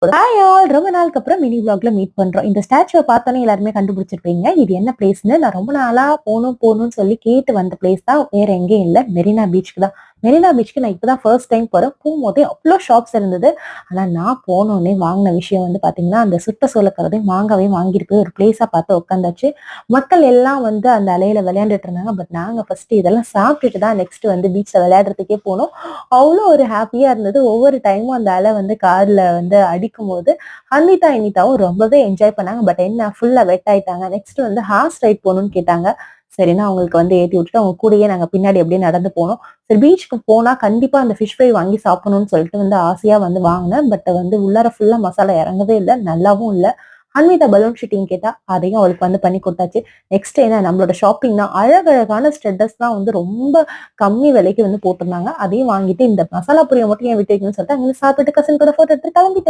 Hi all! ரொம்ப நாளுக்கு அப்புறம் மினி விளாக்ல மீட் பண்றோம். இந்த ஸ்டாச்சுவ பார்த்தோனே எல்லாருமே கண்டுபிடிச்சிருப்பீங்க. இது என்ன பிளேஸ்ன்னு. நான் ரொம்ப நாளா போணும்னு சொல்லி கேட்டு வந்த பிளேஸ் தான் வேற எங்கேயும் இல்ல. மெரினா பீச்சுக்கு தான். மெரினா பீச்சுக்கு நான் இப்ப தான் ஃபர்ஸ்ட் டைம் போறேன். போம்போதே அவ்ளோ ஷாப்ஸ் இருந்தது. ஆனா நான் போனோனே வாங்குன விஷயம் வந்து பார்த்தீங்கன்னா, அந்த சுட்ட சோளக்கருதையும், மாங்காவையும் வாங்கிட்டு போய் ஒரு பிளேஸா பார்த்து உட்காந்தாச்சு. மக்கள் எல்லாம் வந்து அந்த அலையில விளையாண்டுட்டு இருந்தாங்க. பட் நாங்க ஃபர்ஸ்ட் இதெல்லாம் சாப்பிட்டுட்டு தான் நெக்ஸ்ட் வந்து பீச்ல விளையாடுறதுக்கே போனோம். அவ்வளோ ஒரு ஹாப்பியா இருந்தது. ஒவ்வொரு டைமும் அந்த அலை வந்து காதுல வந்து அடிக்கும்போது, இனிதாவும் ரொம்பவே என்ஜாய் பண்ணாங்க. பட் என்ன ஃபுல்லா வெட் ஆயிட்டாங்க. நெக்ஸ்ட் வந்து ஹார்ஸ் ரைட் போணும்னு கேட்டாங்க. சரின்னு அவங்களுக்கு வந்து ஏத்தி விட்டுட்டு, அவங்க கூடயே நாங்க பின்னாடி அப்படியே நடந்து போனோம். சரி பீச்சுக்கு போனா கண்டிப்பா அந்த ஃபிஷ் ஃப்ரை வாங்கி சாப்பிடணும்னு சொல்லிட்டு வந்து ஆசையா வந்து வாங்குனேன். பட் வந்து உள்ளார ஃபுல்லா மசாலா இறங்கவே இல்ல. நல்லாவும் இல்ல. அன்விதா பலூன் ஷூட்டிங் கேட்டா, அதையும் அவளுக்கு வந்து பண்ணி குடுத்தாச்சு. நெக்ஸ்ட் என்ன நம்மளோட ஷாப்பிங்னா அழகழகான ஸ்டெட்டர்ஸ்லாம் வந்து ரொம்ப கம்மி விலைக்கு வந்து போட்டிருந்தாங்க. அதையும் வாங்கிட்டு இந்த மசாலா பொரிய மட்டும் ஏன் விட்டு வைக்கணும்னு சொல்லிட்டு அங்க சாப்பிட்டு கசின் கூட போட்டோ எடுத்து கிளம்பிட்டோம்.